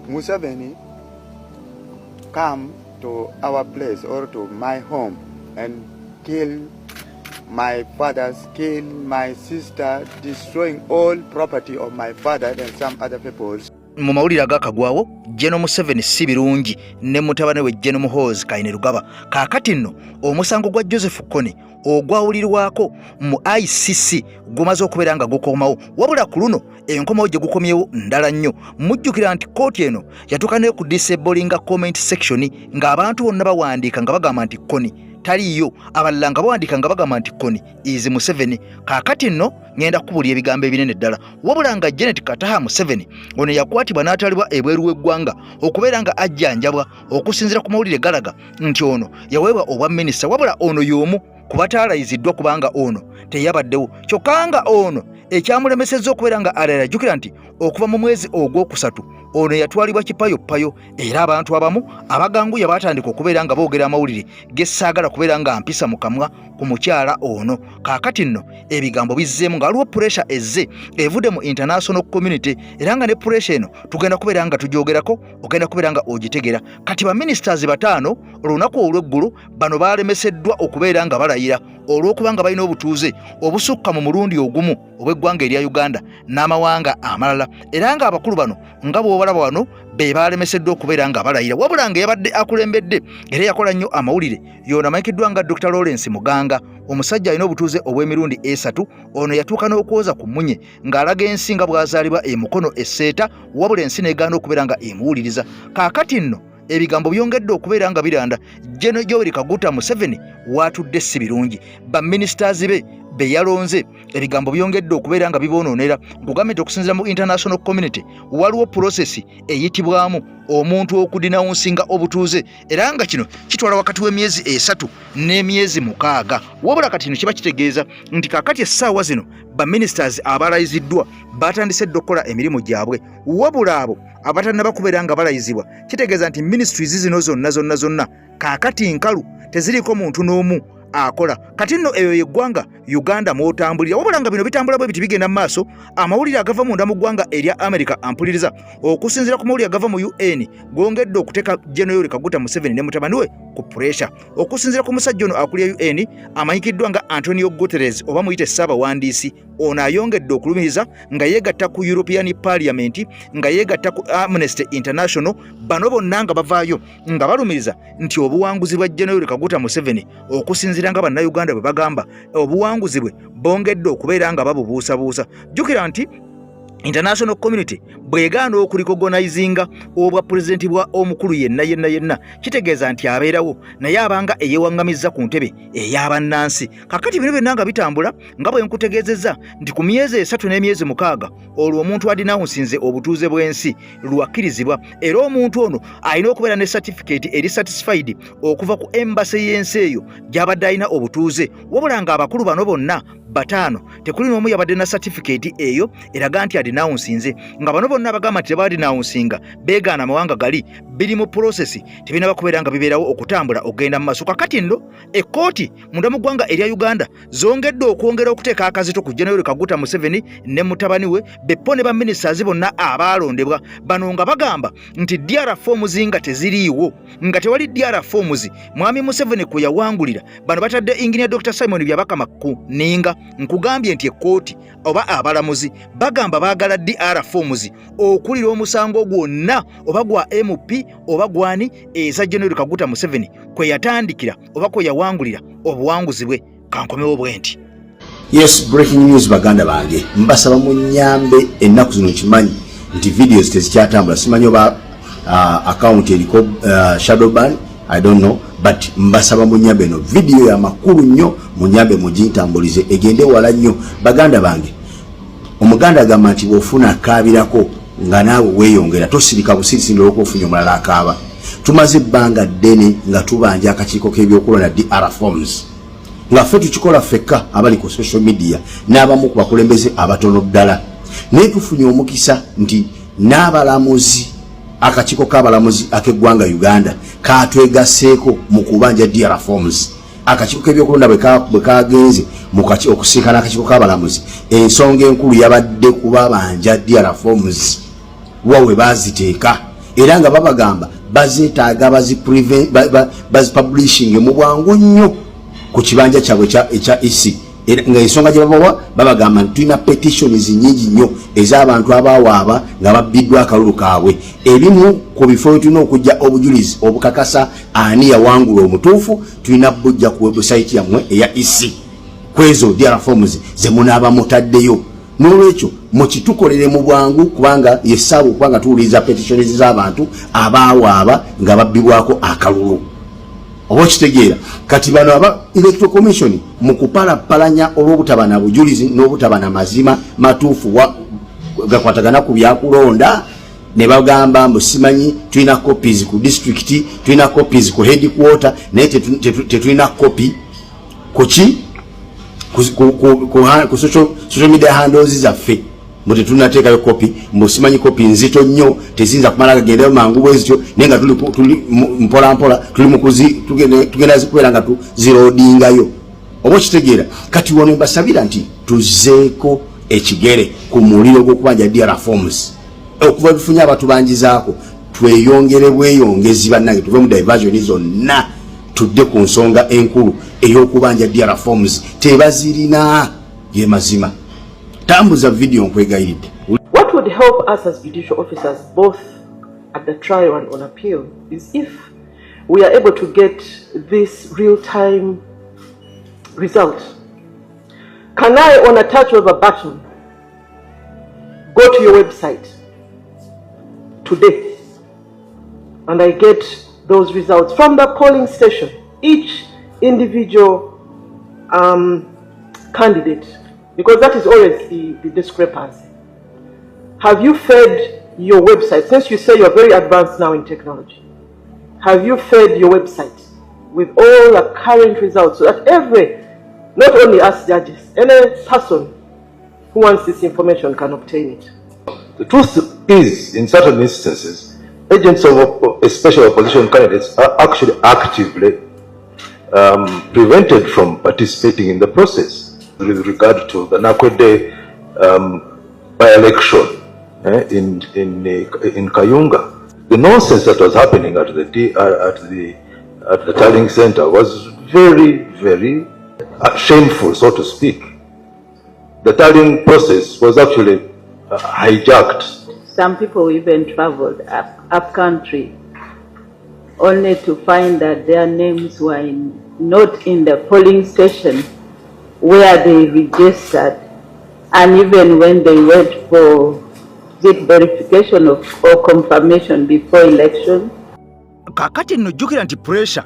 Museveni come to our place or to my home and kill my fathers, kill my sister, destroying all property of my father and some other peoples. Mu mawulire agakagwawo General Museveni si birungi ne mutabani we General Muhoozi Kainerugaba. Kaakati nno omusango gwa Joseph Kony ogwawulirwako mu ICC gumaze okubeera nga gukomawo, wabula ku luno enkomawo gye gukomyewo ndala nnyo. Mujjukira nti kooti eno yatuuka ne ku disablinga comment section ng'abantu bonna bawandiika nga bagamba nti Kony taliyo, abalala nga bawandiika nga bagamba nti Kony is Museveni. Kaakati nno ngenda kubulya ebigambo ebinene ddala, wabula nga Janet Kataha Museveni ono yakwatibwa n'atwalibwa ebweru w'eggwanga okubeera nga ajjanjabwa okusinziira ku mawulire galaga nti ono yaweebwa obwa minisita, wabula ono y'omu kubatalayiziddwa kubanga ono teyabaddewo. Kyokka nga ono ekyamulemesezza okubeera nga alala, jjukira nti okuva mu mwezi ogwokusatu ono yatwalibwa kipayopayo, era abantu abamu abaganguya batandika okubeera nga boogera amawulire gessaagala kubeera nga mpisa mu kamwa ku mukyala ono. Kaakati nno ebigambo bizzeemu nga waliwo pressure ezze evudde mu international community, era nga ne pressure eno tugenda kubeera nga tugyogerako, ogenda kubeera nga ogitegera. Kati ba ministers bataano olunaku olw'eggulu bano baalemeseddwa okubeera nga balayira olw'okubanga balina obutuuze obusukka mu mulundi ogumu obw'eggwanga erya Uganda n'amawanga amalala, era nga abakulu bano nga bw'obalaba wano be baalemeseddwa okubeera nga balayira, wabula nga yabadde akulembedde era yakola nnyo amawulire yoona amanyikiddwa nga Dr. Lawrence Muganga, omusajja alina obutuuze obw'emirundi esatu. Ono yatuuka n'okwoza ku munye ng'alaga ensi nga bw'azaalibwa emukono esseeta, wabula ensi n'egaana okubeera nga emuwuliriza. Kaakati nno ebigambo byongedde okubeera nga biranda. General Yoweri Kaguta Museveni waatudde si birungi, baministers be yalonze ebigambo byongedde okubeera nga bibonoonera. Gavumenti okusinziira mu international community waliwo process eyitibwamu omuntu okudinawunsinga obutuuze, era nga kino kitwala wakati w'emyezi 3 n'emyezi 6. Wabula kati kino kiba kitegeeza nti kaakati essaawa zino baministers abalayiziddwa batandise dda okukola emirimu gyabwe, wabula abo abatannaba kubeera nga balayizibwa kitegeeza nti ministries zino zonna kaakati nkalu teziriko muntu n'omu akola. Kati nno eyo yeggwanga Uganda mwotambulira, wabula nga bino bitambula bwe biti bigenda mu maaso. Amawulire agava munda mu ggwanga erya America ampuliriza okusinziira ku mawulire agava mu UN gongedde okuteeka General Yoweri Kaguta Museveni ne mutabani we ku pressure. Okusinziira ku musajja ono akulira UN amanyikiddwa nga Antonio Guterres oba muyite Ssaabawandiisi, ono ayongedde okulumiriza nga yeegatta ku European Parliament, nga yeegatta ku Amnesty International. Bano bonna nga bavaayo nga balumiriza nti obuwanguzi bwa General Yoweri Kaguta Museveni okusinziira nga bannayuganda bwe bagamba obuwanguzi bwe bongedde okubeera nga babubuusabuusa. Jjukira nti international community bwegaana okulikogonizinga obwa pulezidenti bwa omukulu yenna kitegeeza nti abeerawo naye abanga eyewaŋŋamizza ku ntebe ey'abannansi. Kakati bino byonna nga bitambula nga bwe nkutegeezezza nti ku myezi 3 n'emyezi 6 olwo omuntu adinawunsinze obutuuze bw'ensi lwakkirizibwa, era omuntu ono alina okubeera ne certificate eri satisfied okuva ku embassy y'ensi eyo gy'abadde alina obutuuze. Wabula nga abakulu bano bonna bataano tekuli n'omu yabadde na certificate eyo eraga nti adinawunsinze, nga bano bonna abagamba nti tebadinawunsinga beegaana amawanga gali biri mu process tebina bakubeera nga bibeerawo okutambula okugenda mu maaso. Kakati nno ekkooti munda mu ggwanga erya Uganda zongedde okwongera okuteeka akazito ku General Yoweri Kaguta Museveni ne mutabani we beppo ne baministers bonna abalondebwa. Bano nga bagamba nti DR forms nga teziriiwo, nga tewali DR forms mwami Museveni kwe yawangulira. Bano batadde Engineer Dr. Simon Byabakama ku ninga. Nkugambye nti ekkooti oba abalamuzi bagamba baagala DR forms okulira omusango gwonna oba gwa MP oba gwani eza General Yoweri Kaguta Museveni kwe yatandikira oba kwe yawangulira obuwanguzi bwe. Kankomewo bwe nti yes, breaking news baganda bange, mbasaba munyambe ennaku zino kimanyi nti videos tezikyatambula. Simanyi oba account eriko shadow ban, I don't know, but mbasaba munyambe no video ya makulu nnyo munyambe mugintambulize egende wala nnyo baganda bange. Omuganda agamba nti bw'ofuna akaabirako nga naawe weeyongera tosirika busirisi ndowooka ofunye omulala akaaba. Tumaze ebbanga ddene nga tubanja akakiiko k'ebyokulonda DR forms nga ffe tukikola ffekka abali ku social media n'abamu ku bakulembeze abatono ddala, naye tufunye omukisa nti n'abalamuzi akakiiko k'abalamuzi ak'eggwanga Uganda katwegasseeko mu kubanja DR forms. Akakiiko k'ebyokulonda bwe kagenze okusinkana akakiiko k'abalamuzi, ensonga enkulu yabadde kubabanja DR forms wawe baziteeka era nga babagamba bazeetaaga bazipublishing mu bwangu nnyo ku kibanja kyabwe ekya EC. Nga ensonga gye babawa babagamba nti tulina petitions nnyingi nnyo ez'abantu abawaaba nga babbiddwa akalulu kaabwe. Ebimu ku bifo bye tulina okujja obujulizi obukakasa ani yawangula omutuufu tulina bujja ku website yammwe eya EC kwezo DR forms ze munaaba mutaddeyo. N'olwekyo mukitukolere mu bwangu kubanga yessaabu kubanga tuwuliriza petitions z'abantu abawaaba nga babbibwako akalulu. Oba kitegeera kati bano aba Electoral Commission mu kupalapalanya olw'obutabana bujulizi n'obutabana mazima matuufu gakwatagana ku byakulonda ne bagamba mbu simanyi tulina copies ku district, tulina copies ku headquarter naye tetulina copy kuki ku social media handles zaffe mbu tetunateekayo copy mbu simanyi copy nzito nnyo teziyinza kumala gagendayo mangu bwezityo naye nga tuli mpolampola tugenda zikubeera nga tuziroodingayo. Oba kitegeera kati wano mbasabira nti tuzeeko ekigere ku muliro gw'okubanja DR forms okuva tufunye abatubanjizaako tweyongere bweyongezi bannange tuve mu diversion zonna tudde ku nsonga enkulu ey'okubanja DR forms tebazirina ye mazima. Tambuza video nkwegayiridde. What would help us as judicial officers both at the trial and on appeal is if we are able to get this real-time result. Can I, on a touch of a button, go to your website today and I get those results from the polling station, each individual candidate, because that is always the discrepancy. Have you fed your website, since you say you're very advanced now in technology, have you fed your website with all the current results so that not only us judges, any person who wants this information can obtain it? The truth is, in certain instances, agents of special opposition candidates are actually actively prevented from participating in the process. With regard to the Nakwede by-election in Kayunga, the nonsense that was happening at the tallying center was very, very shameful, so to speak. The tallying process was actually hijacked. Some people even traveled up country only to find that their names were not in the polling station where they registered, and even when they went for verification or confirmation before election. Kakati nno jjukira nti pressure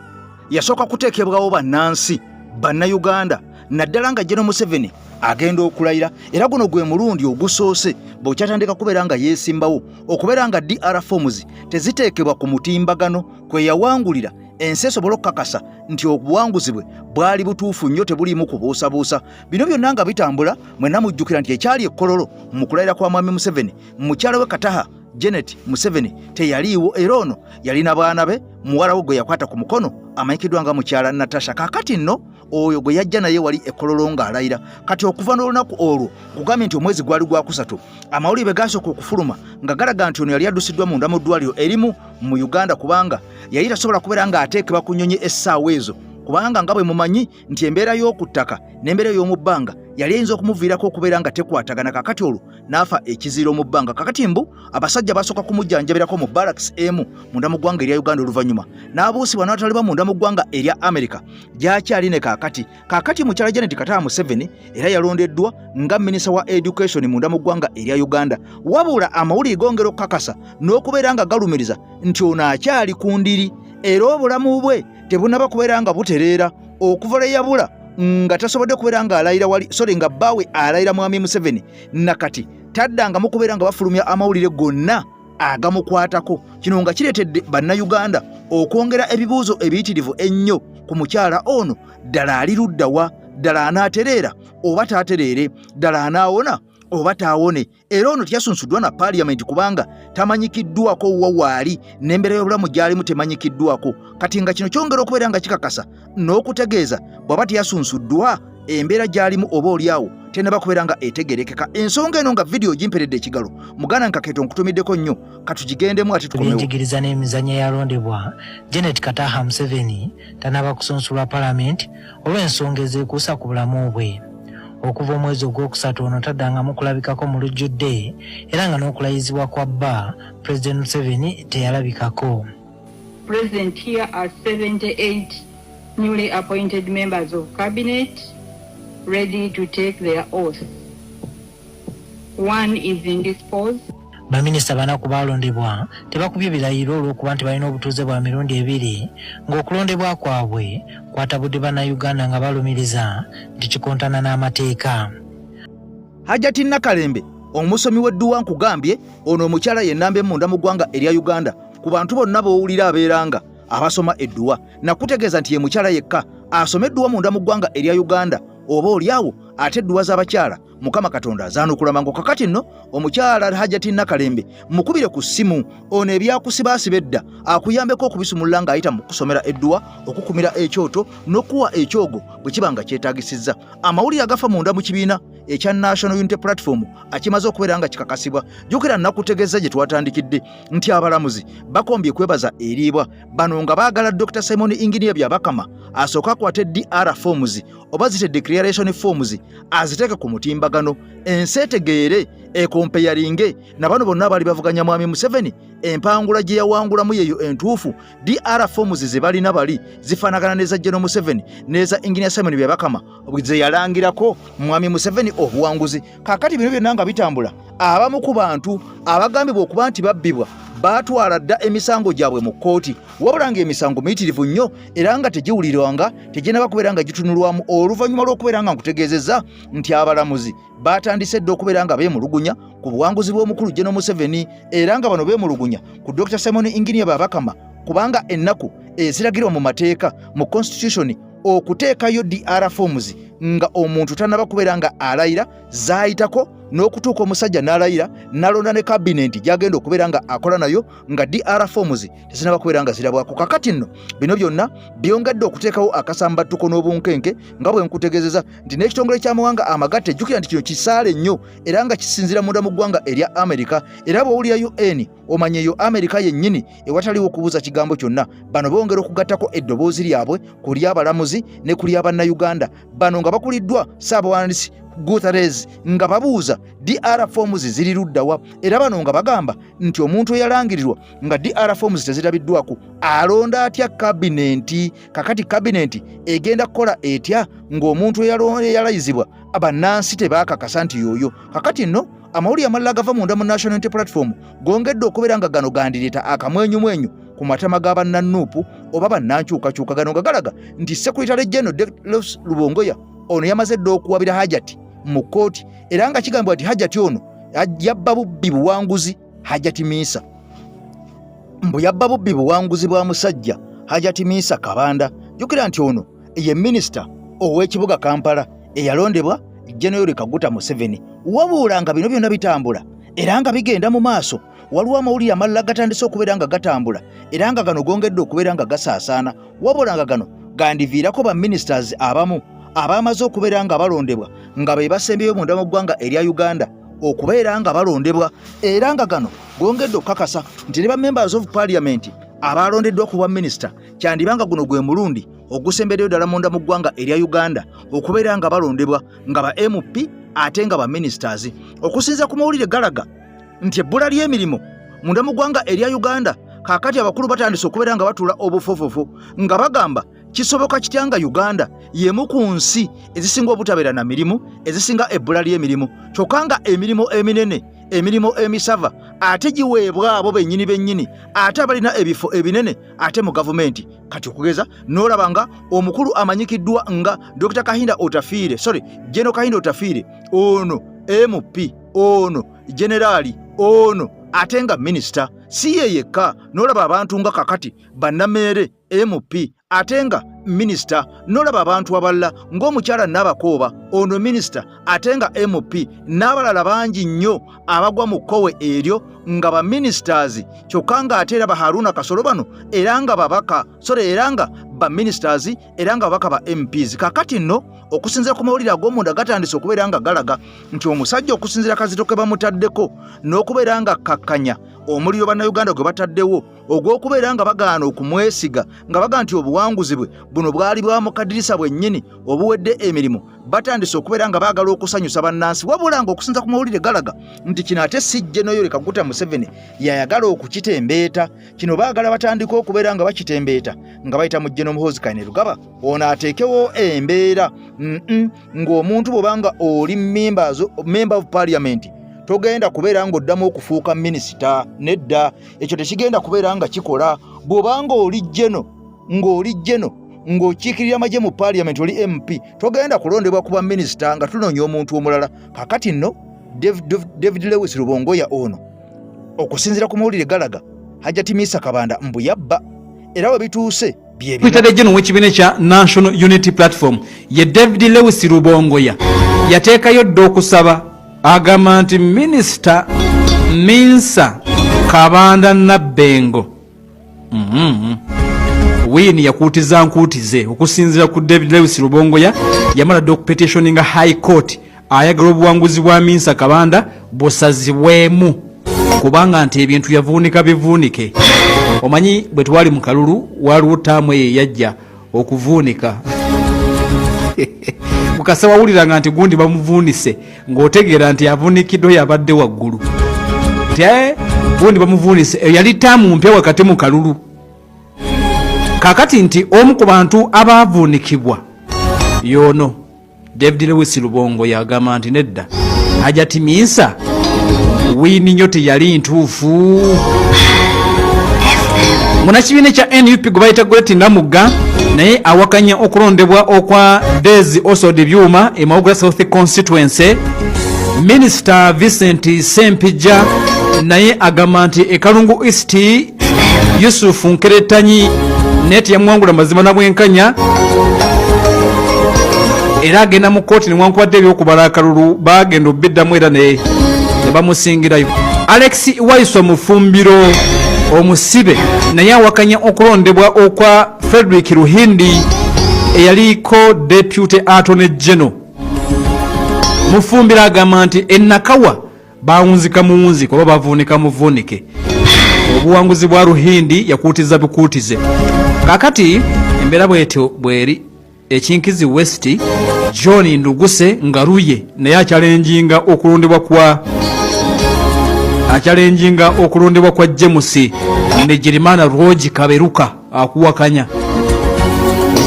yasooka kuteekebwawo bannansi bannayuganda naddala nga General Museveni agenda okulayira, era guno gwe mulundi ogusoose bw'okyatandika kubeera nga yeesimbawo okubeera nga DR forms teziteekebwa ku mutimbagano kwe yawangulira ensi esobola okukakasa nti obuwanguzi bwe bwali butuufu nnyo tebuliimu kubuusabuusa. Bino byonna nga bitambula mwenna mujjukira nti ekyali ekkololo mu kulayira kwa mwami Museveni, mukyala we Kataha Janet Museveni teyaliiwo, era ono yalina baana be, muwala we gwe yakwata ku mukono amanyikiddwa nga mukyala Natasha. Kaakati nno oyo gwe yajja naye wali ekkololo ng'alayira. Kati okuva n'olunaku olwo kugambye nti omwezi gwali gwa kusatu, amawulire gasooka okufuluma nga galaga nti ono yali addusiddwa munda mu ddwaliro erimu mu Uganda kubanga yali tasobola kubeera ng'ateekebwa ku nnyonyi essaawa ezo, kubanga nga bwe mumanyi nti embeera y'oku ttaka n'embeera y'omu bbanga yali eyinza okumuviirako okubeera nga tekwatagana. Kakati olwo n'afa ekiziiro mu bbanga. Kakati mbu abasajja basooka kumujjanjabirako mu barracks emu munda mu ggwanga erya Uganda, oluvannyuma n'abuusibwa n'atalibwa munda mu ggwanga erya America gy'akyali ne kaakati mukyala Janet Kataha Museveni era yalondeddwa nga minisita wa education munda mu ggwanga erya Uganda. Wabula amawulire gongera okukakasa n'okubeera nga galumiriza nti ono akyali ku ndiri, era obulamu bwe tebunaba kubeera nga butereera okuva lwe yabula nga tasobodde kubeera nga alayira nga bbaawe alayira mwami Museveni, nakati taddangamu kubeera nga bafulumya amawulire gonna agamukwatako. Kino nga kireetedde bannayuganda okwongera ebibuuzo ebiyitirivu ennyo ku mukyala ono. Ddala ali ludda wa? Ddala anaatereera oba taatereere? Ddala anaawona oba taawone? Era ono teyasunsuddwa na Parliament kubanga tamanyikiddwako wa waali, n'embeera y'obulamu gy'alimu temanyikiddwako. Kati nga kino kyongera okubeera nga kikakasa n'okutegeeza bw'aba teyasunsuddwa embeera gy'alimu oba oliawo teneba kubeera nga etegerekeka. Ensonga eno nga video gimperedde ekigalo muganda nkaketo nkutumiddeko nnyo katugigendemu ate tukomewo. Ebyenjigiriza n'emizannyo eyalondebwa Janet Kataha Museveni tanaba kusunsulwa Parliament olw'ensonga ezikuusa ku bulamu bwe. Okuva omwezi ogwokusatu ono taddangamu kulabikako mu lujjudde era nga n'okulayizibwa kwa bba President Museveni teyalabikako. Present here are 78 newly appointed members of cabinet ready to take their oath. One is indisposed. Baminisita bana ku balondebwa tebakubye birayiro olw'okuba nti balina obutuuze bwa mirundi ebiri ng'okulondebwa kwabwe kwatabudde bannayuganda nga balumiriza nti kikontana n'amateeka. Hajati Nakalembe omusomi w'edduwa nkugambye ono omukyala yennambe munda mu ggwanga erya Uganda ku bantu bonna b'owulira abeeranga abasoma edduwa nakutegeeza nti ye mukyala yekka asoma edduwa munda mu ggwanga erya Uganda oba oliawo ate edduwa z'abakyala Mukama Katonda azaanukula mangu. Kakati nno omukyala Hajati Nakalembe mukubire ku ssimu ono ebyakusibaasiba edda akuyambeko okubisumulula ng'ayita mu kusomera edduwa okukumira ekyoto n'okuwa ekyogo bwe kiba nga kyetaagisizza. Amawulire agafa munda mu kibiina ekya National Unity Platform akimaze okubeera nga kikakasibwa. Jjukira nakutegeeza gye twatandikidde nti abalamuzi bakombye kwebaza eriibwa bano nga baagala Dr. Simon Engineer Byabakama asooka akwate DR forms oba zite declaration forms aziteeke ku mutimbagano ensi etegeere ekompeyaringe na bano bonna bali bavuganya mwami Museveni empangula gye yawangulamu yeyo entuufu. DR forms ze balina bali zifaanagana neza General Museveni neza Engineer Simon Byabakama ze yalangirako mwami Museveni obuwanguzi. Kakati bino byonna nga bitambula abamu ku bantu abagambibwa okuba nti babbibwa batwala dda emisango gyabwe mu kkooti wabula ng'emisango miyitirivu nnyo era nga tegiwulirwanga teginaba kubeera nga gitunulwamu oluvannyuma lw'okubeera nga nkutegeezezza nti abalamuzi batandise dda okubeera nga beemulugunya ku buwanguzi bw'omukulu General Museveni era nga bano beemulugunya ku Dr. Simon Engineer Byabakama kubanga ennaku eziragirwa mu mateeka mu constitution okuteekayo DR forms nga omuntu tanaba kubeera nga alayira zaayitako n'okutuuka omusajja n'alayira n'alonda ne kabinenti gy'agenda okubeera nga akola nayo nga DR forms tezinaba kubeera nga zirabwako. Kakati nno bino byonna byongedde okuteekawo akasambattuko n'obunkenke nga bwe nkutegeezeza nti n'ekitongole ky'amawanga amagatte jjukira nti kino kisaale nnyo era nga kisinzira munda mu ggwanga erya Amerika era bw'owulira UN omanye eyo Amerika yennyini ewataliwo okubuuza kigambo kyonna. Bano bongera okugattako eddoboozi lyabwe ku ly'abalamuzi ne ku ly'abannayuganda bano nga bakuliddwa Ssaabawandiisi Guterres nga babuuza DR forms ziri luddawa era bano nga bagamba nti omuntu eyalangirirwa nga DR forms tezirabiddwako alonda atya kabinenti. Kakati kabinenti egenda kukola etya ng'omuntu eyalayizibwa abannansi tebaakakasa nti yooyo. Kakati nno amawulire amalala agava munda mu National Unity Platform gongedde okubeera nga gano gandireeta akamwenyumwenyu ku matama g'abannanuupu oba bannankyukakyuka gano nga galaga nti Secretary General Delos Lubongoya ono yamaze dda okuwabira Hajati mu kkooti era nga kigambibwa nti Hajati ono yabba bubbi buwanguzi Hajati Miisa mbu yabba bubbi buwanguzi bwa musajja Hajati Miisa Kabanda. Jjukira nti ono ye minisita ow'ekibuga Kampala eyalondebwa General Kaguta Museveni. Wabula nga bino byonna bitambula era nga bigenda mu maaso waliwo amawulire amalala gatandise okubeera nga gatambula era nga gano gongedde okubeera nga gasaasaana wabula nga gano gandiviirako baministers abamu abamaze okubeera nga balondebwa nga be basembeyo munda mu ggwanga erya Uganda okubeera nga balondebwa era nga gano gongedde okukakasa nti ne ba members of parliament abalondeddwa ku bwa minisita kyandibanga guno gwe mulundi ogusembereyo ddala munda mu ggwanga erya Uganda okubeera nga balondebwa nga ba MP ate nga ba ministers. Okusinza ku mawulire galaga nti ebbula ly'emirimu munda mu ggwanga erya Uganda kakati abakulu batandise okubeera nga batula obufofofo nga bagamba kisoboka kitya nga Uganda yemu ku nsi ezisinga obutabeera na mirimu ezisinga ebbula ly'emirimu kyokka nga emirimu eminene emirimu emisava ate giweebwa abo bennyini ate abalina ebifo ebinene ate mu gavumenti. Kati okugeza n'olaba nga omukulu amanyikiddwa nga Dr. Kahinda Otafiire General Kahinda Otafiire ono MP ono generali ono ate nga minisita si ye yekka n'olaba abantu nga kakati bannameere MP ate nga minisita n'olaba abantu abalala ng'omukyala Nabakooba ono minisita ate nga MP n'abalala bangi nnyo abagwa mu kkowe eryo nga ba ministers kyokka nga ate era ba Haruna Kasolo bano era nga babaka era nga ba ministers era nga bakaba MPs. Kakati nno okusinzira ku mawulire ag'omunda gatandise okubeera nga galaga nti omusajja okusinzira Kazito ke bamutaddeko n'okubeera nga kakkanya omuliro bannayuganda gwe bataddewo ogw'okubeera nga bagaana okumwesiga nga baga nti obuwanguzi bwe buno bwali bwa mukadirisa bwennyini obuwedde emirimu batandise okubeera nga baagala okusanyusa bannansi wabula nga okusinza ku mawulire galaga nti kino ate si General Yoweri Kaguta Museveni yayagala okukitembeeta kino baagala batandika okubeera nga bakitembeeta nga bayita mu General Muhoozi Kainerugaba ono ateekewo embeera ng'omuntu bw'obanga oli member of parliament togenda kubeera ng'oddamu okufuuka minisita nedda ekyo tekigenda kubeera nga kikola bw'obanga oli jeno ng'okiikirira amagye mu parliament oli MP togenda kulondebwa kuba minisita nga tunoonya omuntu omulala. Kakati nno David Lewis Rubongoya ono okusinzira ku mawulire galaga Hajjati Misa Kabanda mbu yabba era we bituuse Peter Jeno w'ekibiina kya National Unity Platform ye David Lewis Rubongoya yateekayo dda okusaba agamba nti minisita Minsa Kabanda Nabbengo Wini yakuutiza nkuutize okusinzira ku David Lewis Rubongoya yamala dda okupetitioninga High Court ayagala obuwanguzi bwa Minsa Kabanda busazibwemu kubanga nti ebintu yavuunika bivuunike. Omanyi bwe twali mu kalulu waliwo ttaamu eyo yajja okuvuunika mukasa wawuliranga nti gundi bamuvuunise ng'otegeera nti avuunikiddwa yabadde waggulu gundi bamuvuunise yali ttaamu mpya wakati mu kalulu. Kakati nti omu ku bantu abaavuunikibwa y'ono David Lewis Rubongo yagamba nti nedda Hajjati Minsa Wini nyo teyali ntuufu. Munakibiina kya NUP gwe bayita Great Namugga naye awakanya okulondebwa okwa Daisy Osodi Byuma e Mawugala South Constituency. Minister Vincent Sempija naye agamba nti e Kalungu East Yusuf Nkeretanyi neti yamwangula mazima na bwenkanya era agenda mu kooti newankubadde ebyokubala akalulu bagenda obbiddamu era ne bamusingirayo. Alex Waiswa Mufumbiro omusibe naye awakanya okulondebwa okwa Frederick Ruhindi eyaliko Deputy Attorney General. Mufumbiro agamba nti ennakawa bawunzika muwunzika oba bavuunika muvuunike. Obuwanguzi bwa Ruhindi yakuutiza bukuutize. Kakati embeera bwetyo bweri ekinkizi West John Nduguse Ngaruye naye akyalenjinga okulondebwa kwa James ne Jerimana Roji Kaberuka akuwakanya.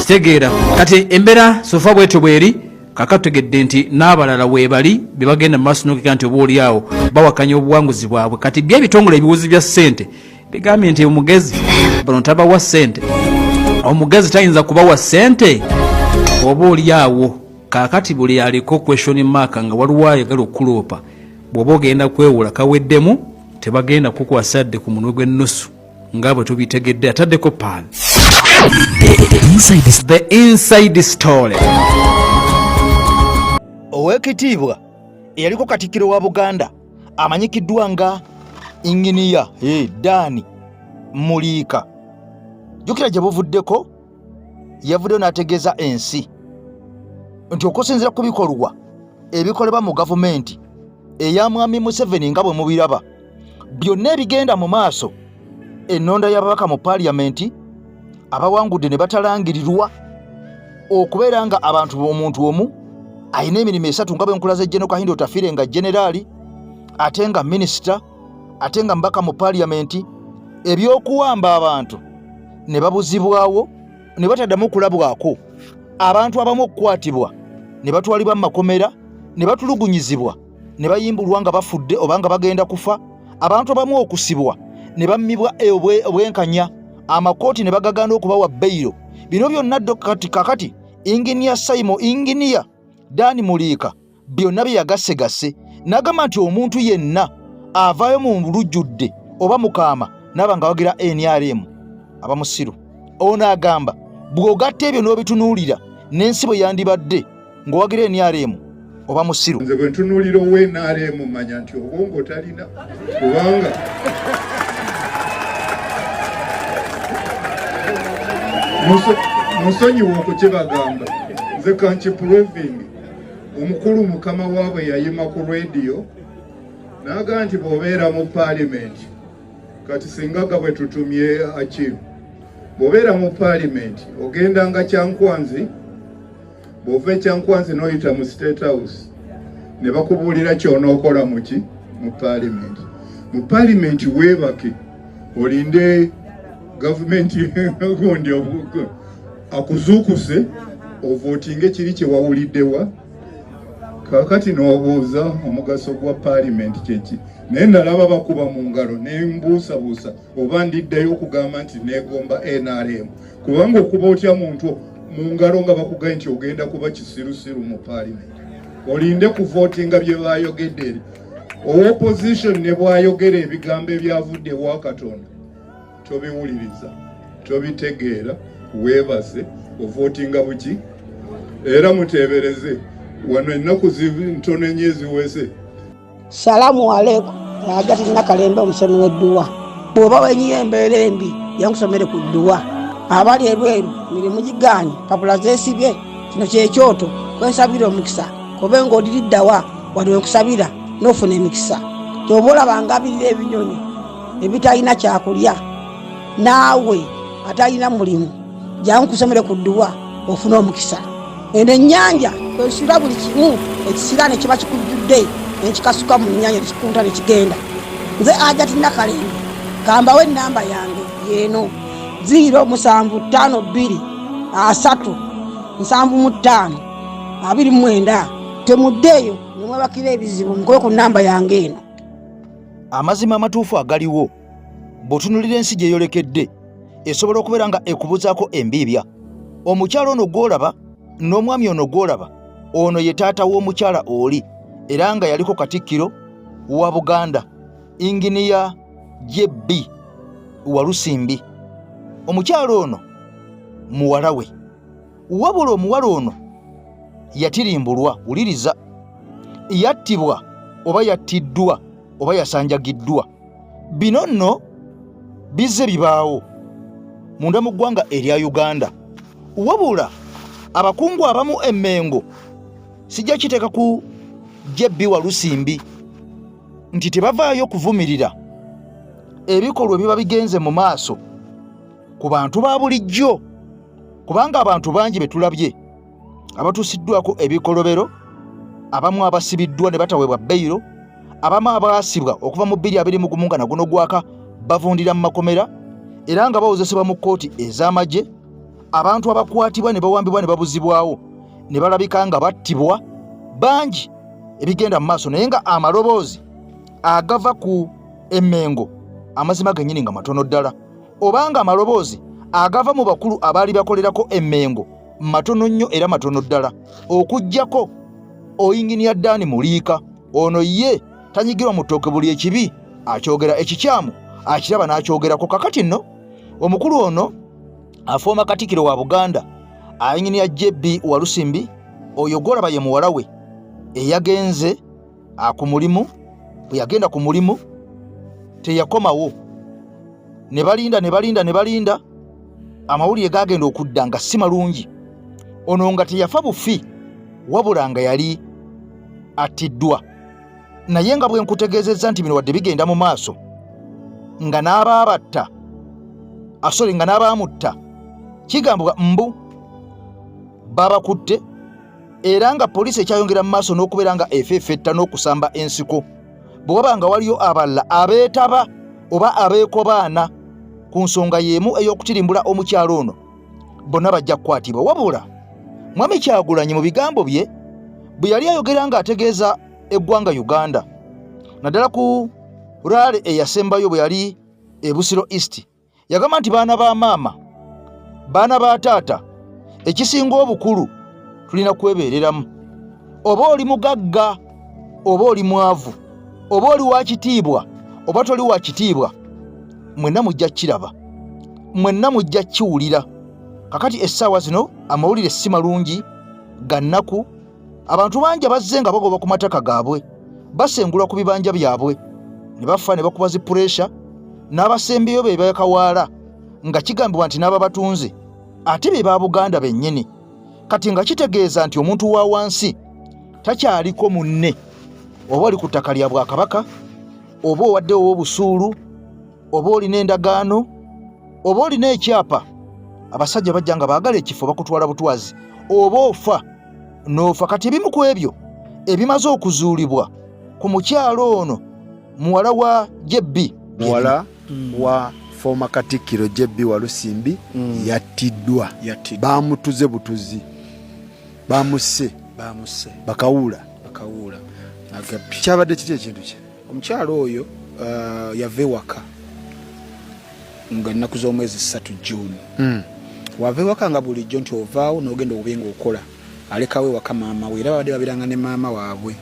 Kitegeera kati embeera sofa bwetyo bweri kakategedde nti n'abalala weebali be bagenda mu maaso n'okugamba nti oba oli awo bawakanya obuwanguzi bwabwe. Kati by'ebitongole ebiwuzi bya ssente bigambye nti omugezi bano tabawa ssente, omugezi tayinza kubawa ssente oba oli awo. Kakati buli aliko question mark nga waliwo ayagala okuloopa bw'oba ogenda kwewula kaweddemu tebagenda kukwasadde ku munwe gw'ennusu nga bwe tubitegedde ataddeko pan. The inside story. Owekitiibwa eyaliko Katikkiro wa Buganda amanyikiddwa nga Inginiya Dani Muliika jjukira gye buvuddeko yavuddeyo n'ategeeza ensi nti okusinziira ku bikolwa ebikolebwa mu gavumenti eya Mwami Museveni nga bwe mubiraba byonna ebigenda mu maaso ennonda y'ababaka mu paaliyamenti abawangudde ne batalangirirwa okubeera nga abantu omuntu omu ayina emirimu esatu nga bwe nkulaze General Kahindo Tafire nga generaali ate nga minisita ate nga mbaka mu paaliyamenti ebyokuwamba abantu ne babuzibwawo ne bataddamu okulabwako abantu abamu okukwatibwa ne batwalibwa mu makomera ne batulugunyizibwa ne bayimbulwa nga bafudde oba nga bagenda kufa abantu abamu okusibwa ne bammibwa obwenkanya amakooti ne bagagana okubawa beyiro. Bino byonna kakati Inginiya Dani Muliika byonna byeyagasegase n'agamba nti omuntu yenna avaayo mu lujjudde oba mukaama n'aba nga wagira NRM abamusiru ono agamba bw'ogatta ebyo n'obitunuulira n'ensi bwe yandibadde ng'owagira NRM oba musiru. Nze bwe ntunuulira owe NRM manya nti obwongo talina kubanga musonyiwa okukibagamba nze kankiproving omukulu mukama waabwe yayima ku radio n'aga nti bw'obeera mu paalimenti kati singa bwe tutumye Hakim bw'obeera mu paalimenti ogendanga Kyankwanzi bw'ova Kyankwanzi n'oyita mu State House ne bakubuulira ky'onookola mu paalimenti. Mu paalimenti weebake olinde gavumenti gundi akuzuukuse ovootinge kiri kye wawuliddewa kakati n'obuuza omugaso gwa paalimenti kyeki naye nalaba bakuba mu ngalo ne mbuusabuusa oba ndiddayo okugamba nti neegomba NRM kubanga okuba otya muntu mu ngalo nga bakugambye nti ogenda kuba kisirusiru mu paalimenti olinde kuvootinga bye baayogedde eri opposition ne bwayogera ebigambo ebyavudde wa Katonda tobiwuliriza tobitegeera weebase ovootinga buki era muteebereze wano ennaku ntono ennyo eziwese. Salamu alaikum agati nakalembe omusomi w'edduwa bw'oba wenyiyo embeera embi yankusomere ku dduwa abali ebweru mirimu gigaanyi papula zeesibye kino kyekyoto kwensabira omukisa kobe ng'odiriddawa wali wenkusabira n'ofuna emikisa ky'oba olabanga abirira ebinyonyi ebitalina kyakulya naawe atalina mulimu jankusomere ku dduwa ofuna omukisa. Eno ennyanja kwesira buli kimu ekisira ne kiba kikujjudde nekikasuka mu nnyanja nekikunta nekigenda. Nze Agati Nakalembe kambawo ennamba yange yeeno 075237529 temuddeeyo nemwebakira ebizibu mukoye ku nnamba yange eno. Amazima amatuufu agaliwo bw'otunulira ensi gye yolekedde esobola okubeera nga ekubuzaako embiibya. Omukyala ono gw'olaba n'omwami ono gw'olaba ono ye taata w'omukyala oli era nga yaliko Katikkiro wa Buganda Inginiya JB Walusimbi. Omukyala ono muwala we wabula omuwala ono yatirimbulwa wuliriza yattibwa oba yattiddwa oba yasanjagiddwa. Bino nno bizze bibaawo munda mu ggwanga erya Uganda wabula abakungu abamu emmengo sijja kiteeka ku JB Walusimbi nti tebavaayo kuvumirira ebikolwa biba bigenze mu maaso ku bantu ba bulijjo kubanga abantu bangi betulabye abatusiddwako ebikolobero abamu abasibiddwa ne bataweebwa beyiro abamu abaasibwa okuva mu 2021 nga naguno gwaka bavundira mu makomera era nga bawozesebwa mu kkooti ez'amagye. Abantu abakwatibwa ne bawambibwa ne babuzibwawo ne balabika nga battibwa bangi ebigenda mu maaso naye nga amaloboozi agava ku emmengo amazima gennyini nga matono ddala obanga amaloboozi agava mu bakulu abaali bakolerako emmengo matono nnyo era matono ddala okuggyako Oyinginiya Dani Muliika ono ye tanyigirwa mu ttooke buli ekibi akyogera ekikyamu akiraba n'akyogerako. Kakati nno omukulu ono afooma Katikkiro wa Buganda Inginiya JB Walusimbi oyo gw'olaba ye muwala we eyagenze ku mulimu. Bwe yagenda ku mulimu teyakomawo ne balinda amawulire gagenda okudda nga si malungi. Ono nga teyafa bufi wabula nga yali attiddwa naye nga bwe nkutegeezezza nti bino wadde bigenda mu maaso nga n'abaabatta nga n'abaamutta kigambibwa mbu babakutte era nga poliisi ekyayongera mu maaso n'okubeera nga efeefetta n'okusamba ensiko. Bwe waba nga waliyo abalala abeetaba oba abeekobaana ku nsonga y'emu ey'okutirimbula omukyalo ono bonna bajja kukwatibwa. Wabula Mwami Kyagulanyi mu bigambo bye bwe yali ayogera nga ategeeza eggwanga Uganda naddala ku Rale eyasembayo bwe yali e Busiro East yagamba nti baana ba maama baana ba taata ekisinga obukulu tulina kwebeereramu. Oba oli mugagga oba oli mwavu oba oli wa kitiibwa oba toli wa kitiibwa mwenna mujja kiraba mwenna mujja kiwulira. Kakati essaawa zino amawulire si malungi ga nnaku abantu bangi bazze nga bagoba ku mataka gaabwe basengula ku bibanja byabwe ne bafa ne bakuba zi puresha n'abasembeyo be bakawaala nga kigambibwa nti n'aba batunze ate be ba Buganda bennyini. Kati nga kitegeeza nti omuntu wa wansi takyaliko munne, oba oli ku ttaka lya Bwakabaka, oba owaddewo obusuulu, oba olina endagaano, oba olina ekyapa. Abasajja bajja nga baagala ekifo bakutwala butwazi, oba ofa n'ofa. Kati ebimu ku ebyo ebimaze okuzuulibwa ku mukyalo ono muwala wa Jebbi, muwala wa former Katikkiro Jebbi Walusimbi yattiddwa. Baamutuze butuzi, baamuse bakawula agabbi. Kyabadde kiti ekintu kye omukyalo oyo yava ewaka nga nnaku z'omwezi 3 June. Wava ewaka nga bulijjo nti ovaawo n'ogenda obubenga okola, alekawo ewaka maama we, era babadde babiranga ne maama waabwe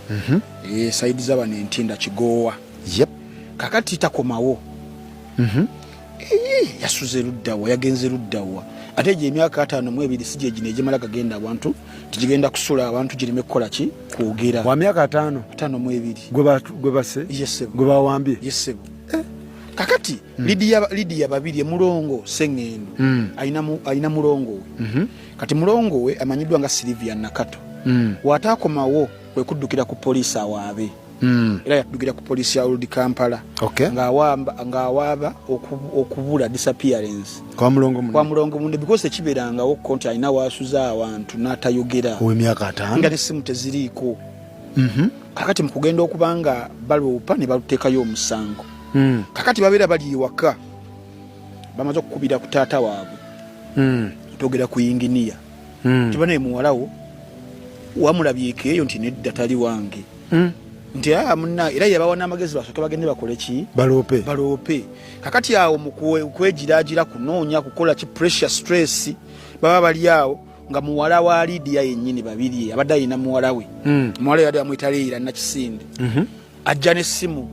saidi z'abano Entinda Kigoowa. Kakati takomawo, yasuze luddawa, yagenze luddawa. Ate gye emyaka 5 si gye gino egimala gagenda abantu, tugenda kusula abantu gireme kukola ki kwogera. Wa myaka 5 gwe base gwe bawambye. Kakati Lidia babiri Mulongo Sengendo alina mulongo we. Kati mulongo we amanyiddwa nga Silvia Nakato. Watakomawo kwe kuddukira ku poliisi awaabe. Era yaddukira ku poliisi ya Old Kampala. Nga awaaba okubula disappearance kwa mulongo munde because ekibeerangawo konti alina waasuza abantu n'atayogera ow'emyaka 5 nga n'essimu teziriiko. Kakati mu kugenda okubanga baloopa ne baluteekayo omusango. Kakati babeera bali ewaka bamaze okukubira ku taata waabwe, togera ku yinginiya tibanaye muwalawo wamulabyeko eyo nti nedda tali wange, nti munna era yabawa n'amagezi basooke bagende bakole ki baloope. Kakati awo mu kwegiraagira kunoonya kukola ki pressure stress baba bali awo nga muwala wa Lidia yennyini babiri abadde alina muwala we, muwala yadde amwita Leila Nakisinde, ajja n'essimu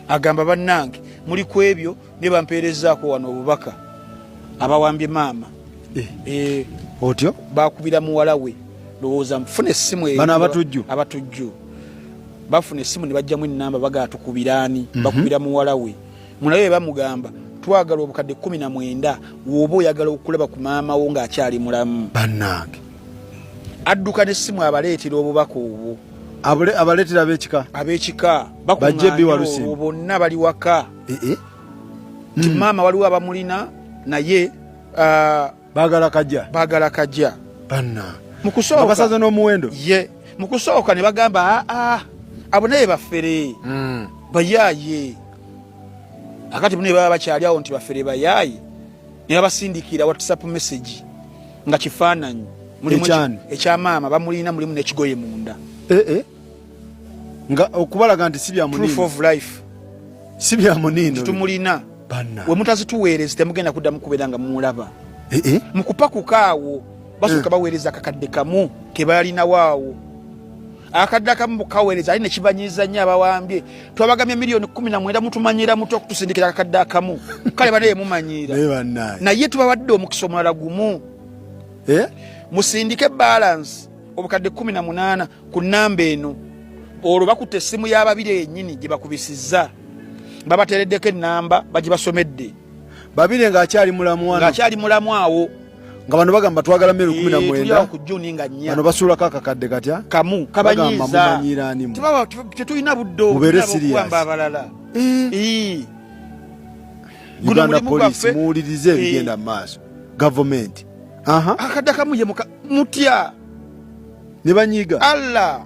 agamba bannange muli ku ebyo ne bampeerezaako wano obubaka abawambye maama. Otyo bakubira muwala we, lowooza mfuna essimu eyo. Bano abatujju bafuna essimu ne bajjamu ennamba bagatukubiraani, bakubira muwala we. Mulabe bamugamba twagala obukadde 19 woba oyagala okulaba ku maama wo ng'akyali mulamu. Bannange adduka n'essimu abaleetera obubaka obwo. Abaleetera ab'ekika bakuŋŋaanya bonna bali waka. Maama waliwo abamulina naye baagala kajja. Basaza n'omuwendo mu kusooka ne bagamba abo naye baffere bayaaye. Akati bune baba bakyali awo nti baffere bayaaye ne babasindikira WhatsApp message nga kifaananyi mulimu ekyamaama bamulina, mulimu n'ekigoye munda. Nga okubalaga nti si bya muniino. Proof of life. Si bya muniino. Tumulina. We mutazituweereza temugenda kuddamu kubeera nga mumulaba. Mu kupakuka awo basooka baweereza akakadde kamu ke balina waawo. Akadde kamu kaweereza ali ne kibanyiza nnyo abawambye. Twabagamye miliyoni 19 mutumanyira muto okutusindikira akakadde kamu. Kale banaye mumanyira. Naye tubawadde omukisa omulala gumu. Musindike balance obukadde 18 ku namba eno. Olwo bakutte essimu y'ababiri yennyini gye bakubisizza. Babateereddeko ennamba bagibasomedde. Babiri ng'akyali mulamu awo. Nga bano bagamba twagala mmere 19. Tulyawo ku Juni nga 4. Bano basuulako akakadde katya? Kamu kabanyiiza. Tetulina budde okugamba abalala. Uganda Police muwulirize ebigenda mu maaso. Government. Akadde kamu ye mutya. Ne banyiiga. Allah.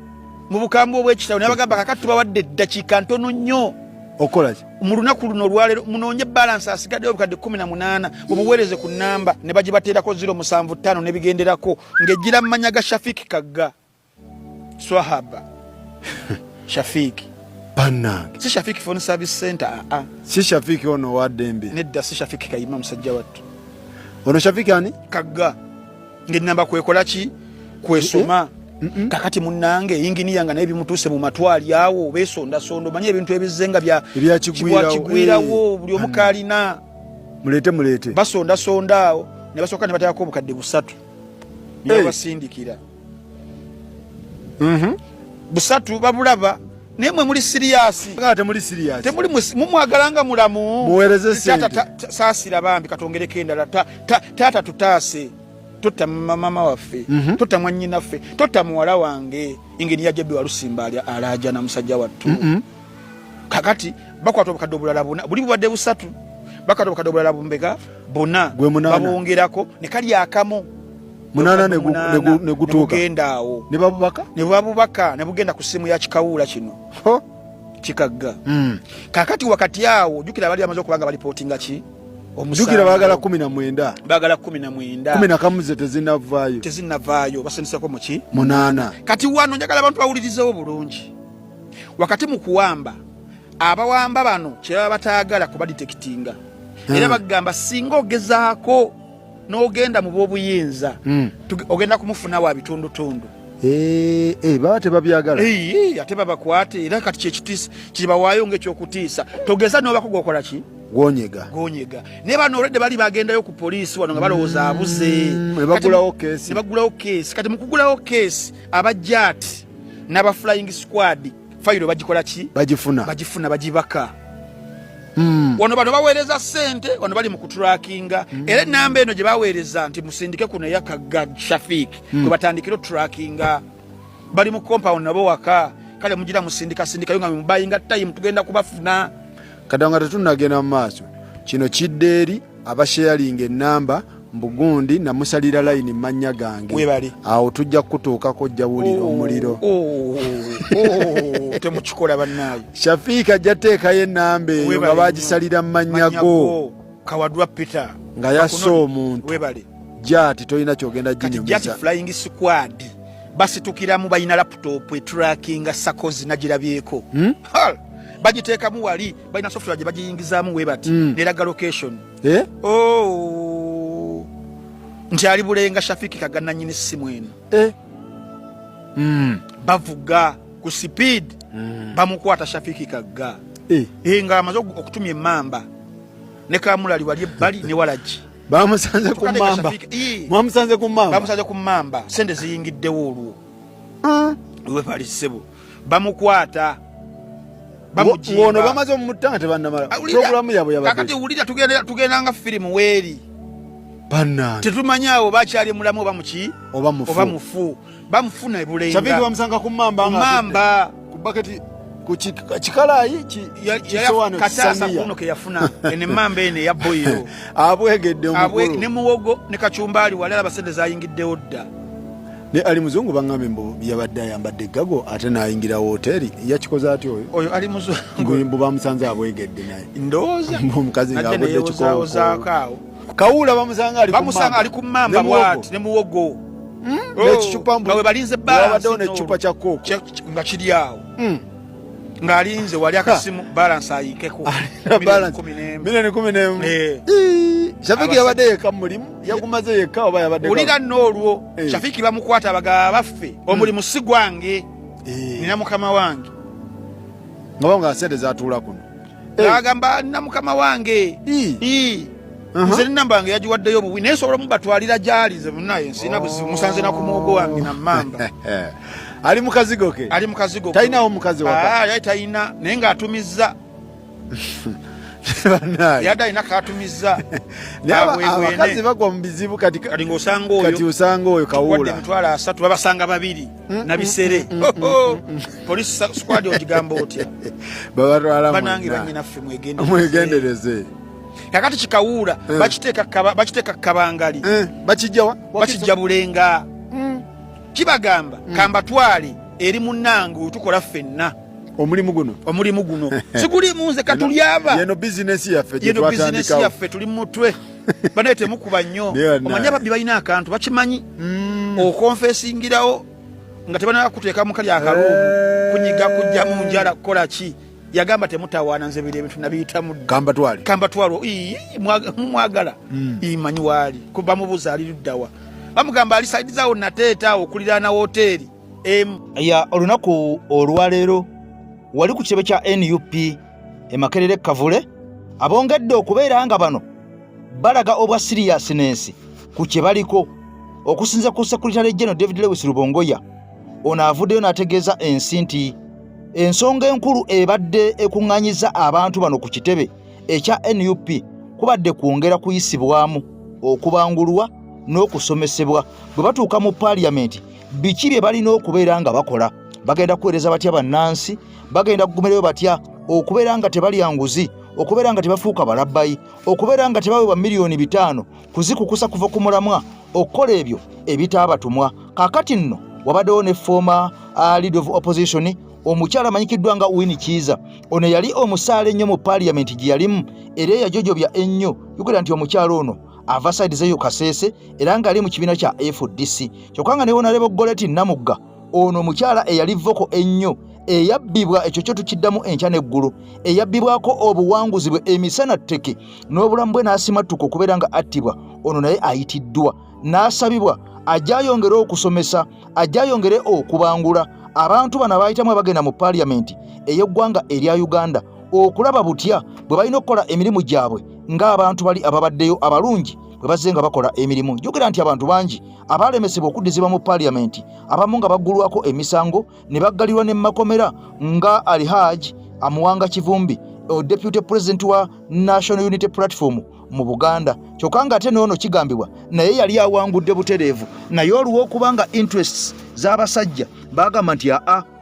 Mu bukambwe obw'ekitabo ne bagamba kakati tubawadde eddakiika ntono nnyo. Okola ki? Mu lunaku luno olwaleero munoonye balance asigaddeyo obukadde 18 bumuweereze ku namba ne bagibateerako 075 ne bigenderako ng'ejjira mu manya ga Shafiki Kagga Swahaba. Shafiki. Bannange. Si Shafiki Phone Service Center. Si Shafiki ono wa Dembe. Nedda si Shafiki Kayima musajja wattu. Ono Shafiki ani? Kagga. Ng'ennamba kwekola ki? Kwesoma. Kakati munnange yinginiya nga naye bimutuuse mu matwali awo beesondasondo manye ebintu ebizenga bya kigwirawo buli omukaalina mulete basondasonda awo ne basooka ne bateekako obukadde 3 ne basindikira 3 babulaba nemwe muli serious nga temuli serious temuli mumwagalanga mulamu muwereze sente saasira bambi katongereko endala taata tutaase totta mama waffe totta mwannyina ffe totta muwala wange ingeni yajja bbi walusimba alaja na musajja wattu kakati bakwata obukadde obulala buna buli bubadde busatu bakwata obukadde obulala bumbega buna babongerako ne kali akamu munana ne gutuuka gendaawo ne babubaka ne bugenda ku ssimu ya kikawula kino kikagga kakati wakati awo jukira bali amaze okubanga balipootinga ki jukira bagala 19 bagala 19 11 tezinavaayo basendesako muki munana kati wano njagala abantu bawulirizewo bulungi wakati mu kuwamba abawamba bano kyebaba bataagala kubaditekitinga era bagamba singa ogezaako n'ogenda mu b'obuyinza ogenda kumufuna wa bitundutundu baba tebabyagala ate babakwate era kati kyekitiisa kiribawaayo ng'ekyokutiisa togeza n'obako okola ki gonyega naye bano olwedde bali bagendayo ku poliisi wano nga balowooza abuze ne bagulawo keesi kati mu kugulawo keesi abajjaati n'aba flying squad fayiro bagikola ki bagifuna bagibaka wano bano baweereza ssente wano bali mu kutrackinga era enamba eno gye baweereza nti musindike kuno eyakagga Shafik kwe batandikira trackinga bali mu compound nabo waka kale mugira musindika yo nga mubayinga time tugenda kubafuna kadanga tetunagenda mu maaso kino kidde eri abasharing enamba mbugundi namusalira line manya gange awo tujja kutuukako jjawulira omuliro temukikola bannaye Shafik ajja teekayo enamba eyo nga bagisalira manyago kawadwa Peter nga yasse omuntu jati tolina kyogenda jinyumiza flying squad basitukiramu balina laptop etrackinga sakozi nagirabyeko bagiteekamu wali balina software gye bagiyingizaamu webati neraga location nti ali bulenga Shafiki kagana nyini simu eno bavuga ku speed bamukwata Shafiki kagga nga amaze okutumya emmamba ne kamulali wali ebbali ne walaji bamusanze ku mamba sente ziyingiddewo olwo wepalisebo bamukwata ono bamaze omutanga tebannamala programu yabwe kakati wulira tugenda nga firimu weeri tetumanyawo bakyali mulamu oba mufu bamufuna ebulenga Shafiki bamusanga ku mamba ku baketi ku kikalayi katasa kuno ke yafuna ene mamba ene ya boyiro abwegedde omukulu ne muwogo ne kachumbali walala basende zayingiddewo dda ne ali muzungu bangambe mbo yabadde ayambadde gago ate nayingira hoteli yakikoze ati oyo ali muzungu mbo bamusanze abwegedde naye ndooza mbo omukazi nga abodde kikozaako kawula bamusanga ali ku mamba bwati ne muwogo n'ekicupa nga we balinze balance n'ekicupa kya kooko nga kiri awo ng'alinze wali akasimu balance ayikeko milioni 11 Shafiki yabadde yekka mulimu yagumaze yekka oba yabadde ulira n'olwo Shafiki bamukwata abagaba baffe omulimu si gwange nina mukama wange nga banga sente zatuula kuno agamba nina mukama wange nze n'ennamba yange yagiwaddeyo obuwi naye nsobola mubatwalira gyali ze munaye nsina buzibu musanze na ku muwogo wange na mmamba ali mu kazigo ke talinawo mukazi waka yali talina naye ng'atumizza yadde alina k'atumizza abakazi bagwa mu bizibu kati osanga oyo kawula emitwalo 3 babasanga 2 na bisere polisi squad ogigamba otya banange bannyinaffe mwegendereze kakati kikawula bakiteeka kabangali bakijja bulenga kibagamba kambatwale eri munnange tukola ffenna omulimu guno siguli munze katulyaba yeno bizinesi yaffe tuli mutwe banaye temukuba nnyo omanya babbi balina akantu bakimanyi okonfesingirawo nga tebanaba kuteeka mukali akaluumu kunyiga kujja mu njala kukola ki yagamba temutawaana nze biri ebintu nabiyitamu kambatwalo mwagala imanyi waali kuba mubuuza ali luddawa bamugamba ali saidizawo nateeta okuliraana woteeri ya olunaku olwaleero wali ku kirebe kya NUP Makerere Kavule abongedde okubeera nga bano balaga obwa seriousness ku kye baliko okusinza ku Secretary General David Lewis Rubongoya ono avuddeyo n'ategeeza ensi nti ensonga enkulu ebadde ekuŋŋanyiza abantu bano ku kitebe ekya NUP kubadde kwongera kuyisibwamu okubangulwa n'okusomesebwa bwe batuuka mu paaliyamenti biki bye balina okubeera nga bakola. Bagenda kuweereza batya bannansi, bagenda kugumirayo batya okubeera nga tebalya nguzi, okubeera nga tebafuuka balabbayi, okubeera nga tebaweebwa miliyoni 5 kuzikukusa kuva ku mulamwa okukola ebyo ebitaabatumwa. Kaakati nno wabaddewo ne former leader of opposition omukyala amanyikiddwa nga Winnie Kiiza. Ono yali omusaale ennyo mu paaliyamenti gye yalimu era yajojobya ennyo yogera nti omukyala ono ava side zeyo Kasese era nga ali mu kibiina kya FDC. Kyokka nga ne Honorable Goleti Namugga ono omukyala eyali voko ennyo eyabbibwa ekyo kyo tukiddamu enkya n'eggulu eyabbibwako obuwanguzi bwe emisana tteke n'obulamu bwe n'asimattuka okubeera nga attibwa. Ono naye ayitiddwa n'asabibwa ajja ayongere okusomesa, ajja ayongere okubangula abantu bano abayitamu abagenda mu paaliyamenti ey'eggwanga erya Uganda okulaba butya bwe balina okukola emirimu gyabwe ng'abantu bali ababaddeyo abalungi bwe bazze nga bakola emirimu. Njogera nti abantu bangi abalemesebwa okuddizibwa mu paaliyamenti abamu nga baggulwako emisango ne baggalirwa ne makomera nga Alhaji Amuwanga Kivumbi deputy president wa National Unity Platform mu Buganda. Kyokka nga ate n'ono kigambibwa naye yali awangudde butereevu naye oluwo okubanga interests z'abasajja bagamba nti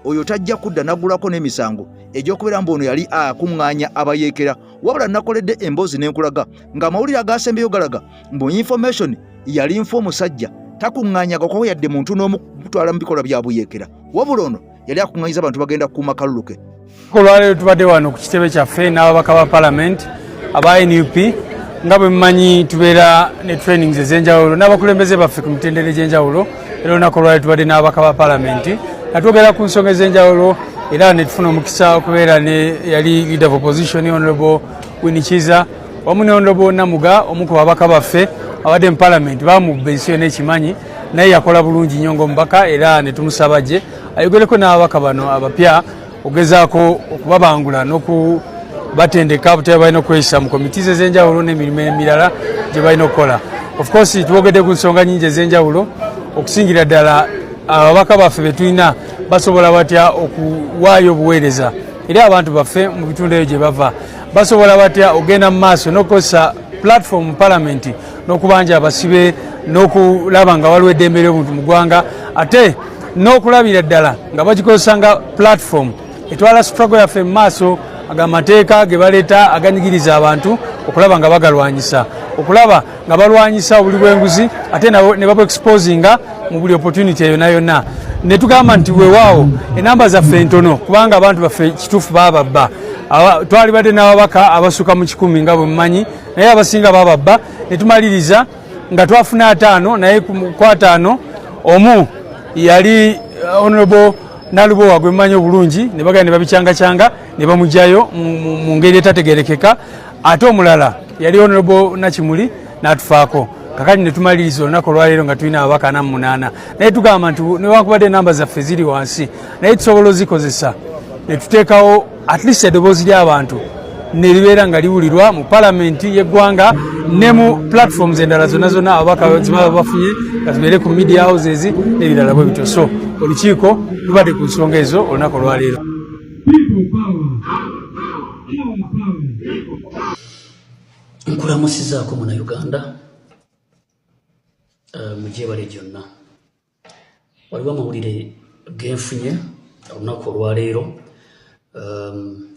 oyo tajja kudda naggulako n'emisango egy'okubeera mbu ono yali akuŋŋaanya abayeekera. Wabula nakoledde emboozi n'enkulaga ng'amawulire agasembeyo galaga mbu information yali nfa omusajja takuŋŋaanyaga kwa yadde muntu n'omu kutwala mu bikolwa bya buyeekera, wabula ono yali akuŋŋaanyiza abantu bagenda kukuuma kalulu ke. Olwaleero tubadde wano ku kitebe kyaffe n'ababaka ba paalamenti aba NUP nga bwe mumanyi tubeera ne trainings ez'enjawulo n'abakulembeze baffe ku mitendera egy'enjawulo. Era olunaku olwaleero tubadde n'ababaka ba paalamenti nga twogera ku nsonga ez'enjawulo era ne tufuna omukisa okubeera ne yali leader of opposition Honorable Winnie Kiiza wamu ne Honorable Namuga omu ku babaka baffe abadde mu paalamenti bamubba ensi yonna ekimanyi naye yakola bulungi nnyo ng'omubaka era ne tumusaba gye ayogereko n'ababaka bano abapya ogezaako okubabangula n'okubatendeka butya balina okweyisa mu komitizi ez'enjawulo n'emirimu emirala gye balina okukola. Of course twogedde ku nsonga nnyingi ez'enjawulo okusingira ddala ababaka baffe be tulina basobola batya okuwaayo obuweereza eri abantu baffe mu bitundu ebyo gye bava, basobola batya ogenda mu maaso n'okukozesa platform mu paalamenti n'okubanja abasibe n'okulaba nga waliwo eddembe ly'obuntu mu ggwanga ate n'okulabira ddala nga bagikozesa nga platform etwala struggle yaffe mu maaso agamateeka ge baleeta aganyigiriza abantu okulaba nga bagalwanyisa, okulaba nga balwanyisa obuli bw'enguzi ate ne baba exposinga mu buli opportunity yonna yonna. Ne tugamba nti weewaawo enamba zaffe ntono kubanga abantu baffe kituufu bababba. Twali badde n'ababaka abasuka mu 100 nga bwe mumanyi naye abasinga bababba ne tumaliriza nga twafuna 5 naye ku 5 omu yali Honorable Nalubowa gwe mumanyi obulungi ne bagenda ne babicyangacanga ne bamugjayo mu ngeri etategerekeka ate omulala yali Honorable Nakimuli n'atufaako. Kakati ne tumaliriza olunaku olwaleero nga tulina ababaka 48 naye tugamba nti newankubadde enamba zaffe ziri wansi naye tusobola ozikozesa ne tuteekawo at least eddoboozi ly'abantu ne libeera nga liwulirwa mu paalamenti y'eggwanga ne mu platforms endala zonna zonna ababaka zibaba bafunye nga zibeere ku media houses n'ebirala bwe bityo. So olukiiko lubadde ku nsonga ezo olunaku olwaleero. Nkulamusizaako Munnayuganda mu gyebale gyonna. Waliwo amawulire genfunye olunaku olwaleero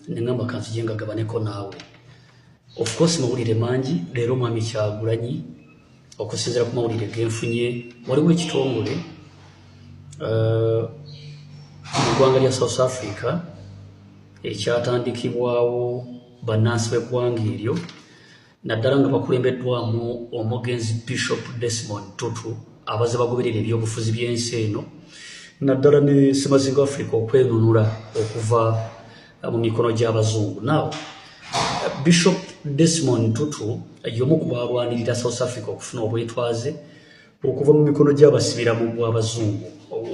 nengamba kanzije ngagabaneko naawe. Of course mawulire mangi leero Mwami Kyagulanyi okusinziira ku mawulire genfunye waliwo ekitongole mu ggwanga lya South Africa ekyatandikibwawo bannansi b'eggwanga eryo naddala nga bakulembeddwamu omugenzi Bishop Desmond Tutu abaze bagoberera ebyobufuzi by'ensi eno naddala ne Ssemazinga Africa okwenunula okuva mu mikono gy'abazungu. Now Bishop Desmond Tutu y'omu ku balwanirira South Africa okufuna obwetwaze okuva mu mikono gy'abasibiramu bw'abazungu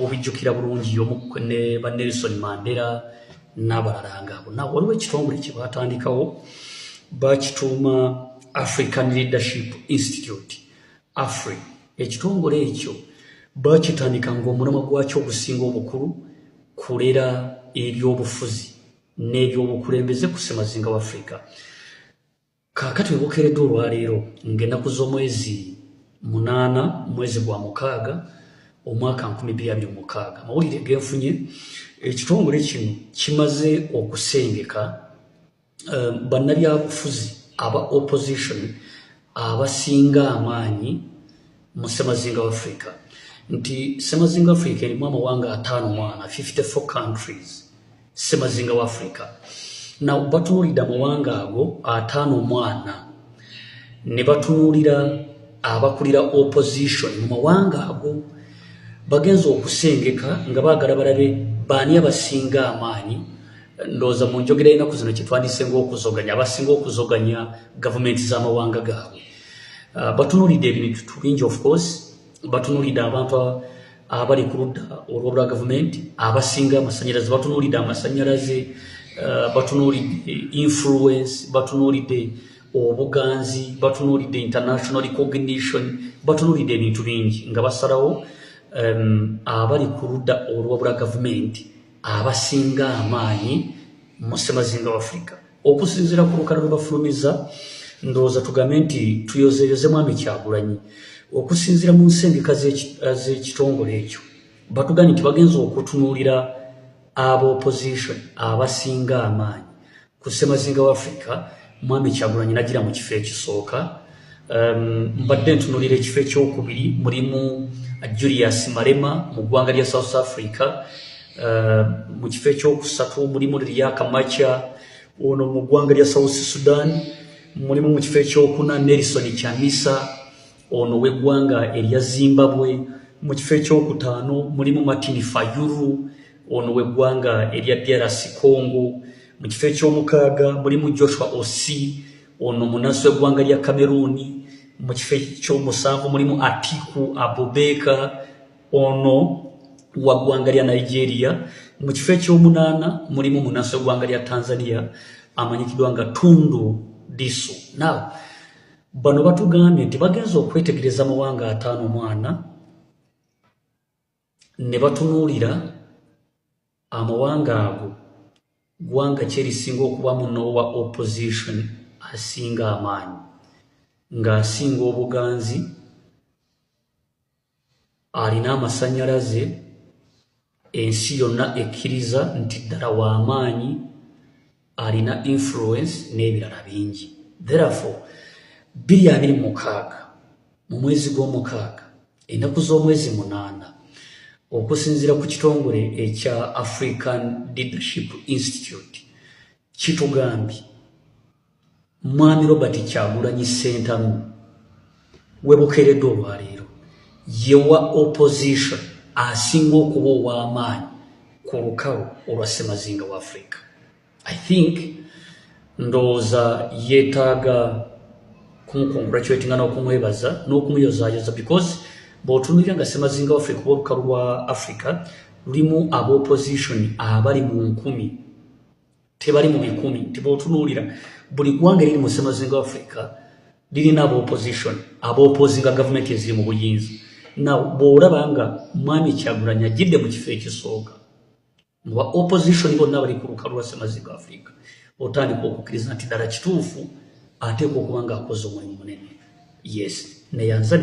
obijjukira bulungi y'omu ne ba Nelson Mandela n'abalala ng'abo. Now waliwo ekitongole kye baatandikawo bakituuma African Leadership Institute AFRI. Ekitongole ekyo bakitandika ng'omulamwa gwakyo ogusinga obukulu kulera ebyobufuzi n'ebyobukulembeze ku Ssemazinga wa Africa. Kaakati webukeeredde olwaleero ng'ennaku z'omwezi 8 mwezi gwa mukaaga omwaka 2026 mawulire genfunye ekitongole kino kimaze okusengeka bannabyabufuzi aba opposition abasinga amaanyi mu Ssemazinga wa Africa nti Ssemazinga wa Africa erimu amawanga 54 countries Ssemazinga wa Africa na batunuulira amawanga ago 50 ne batunuulira abakulira opposition mu mawanga ago bagenza okusengeka nga baagala balabe baani abasinga amaanyi ndowooza mu njogera ennaku zino kyetwandisenga okuzoganya abasinga okuzoganya gavumenti z'amawanga gaabwe. Batunuulidde ebintu bingi of course batunuulidde abantu abali ku ludda olw'obwa gavumenti abasinga amasannyalaze batunuulidde amasannyalaze batunuulidde influence batunuulidde obuganzi batunuulidde international recognition batunuulidde ebintu bingi nga basalawo abali ku ludda olw'obwa gavumenti abasinga amaanyi mu Ssemazinga wa Africa okusinziira ku lukala lwe bafulumiza ndowooza tugambe nti tuyozeyoze Mwami Kyagulanyi okusinziira mu nsengeka z'ekitongole ekyo batugambye nti bagenza okutunuulira aba opposition abasinga amaanyi ku Ssemazinga wa Africa. Mwami Kyagulanyi nagira mu kifo ekisooka mbadde ntunuulira ekifo ekyokubiri mulimu Julius Malema mu ggwanga lya South Africa. Mu kifo ekyokusatu mulimu Riek Machar ono mu ggwanga lya South Sudan. Mulimu mu kifo ekyokuna Nelson Chamisa ono w'eggwanga erya Zimbabwe. Mu kifo ekyokutaano mulimu Martin Fayulu ono w'eggwanga erya DRC Congo. Mu kifo ekyomukaaga mulimu Joshua Ossi ono munasu w'eggwanga lya Cameroon. Mu kifo ekyomusanvu mulimu Atiku Abubakar ono wa ggwanga lya Nigeria. Mu kifo ekyomunaana mulimu munasu w'eggwanga lya Tanzania amanyikiddwa nga Tundu Lissu. Now bano batugambye nti bagenza okwetegereza amawanga 50 ne batunuulira amawanga ago ggwanga kyerisinga okuba muno wa opposition asinga amaanyi ng'asinga obuganzi alina amasannyalaze ensi yonna ekkiriza nti ddala w'amaanyi alina influence n'ebirala bingi. Therefore 26 mu mwezi gw'omukaaga ennaku z'omwezi 8 okusinziira ku kitongole ekya African Leadership Institute kitugambye Mwami Robert Kyagulanyi Ssentamu webukeeredde olwaleero yewa opposition asinga okuba ow'amaanyi ku lukalu olwa Ssemazinga wa Africa. I think ndowooza yeetaaga kumukongratulatinga n'okumwebaza n'okumuyozaayoza because bw'otunuulira nga Ssemazinga wa Africa oba olukalu lwa Africa lulimu aba opposition abali mu 10 tebali mu 100 nti bw'otunuulira buli ggwanga eriri mu Ssemazinga wa Africa lirina aba opposition aba opposinga gavumenti eziri mu buyinza. Now bw'olaba nga Mwami Kyagulanyi ajjidde mu kifo ekisooka mu ba opposition bonna bali ku lukalu lwa Ssemazinga wa Africa otandika okukkiriza nti ddala kituufu ateekwa okuba ng'akoze omulimu munene. Yes neyanza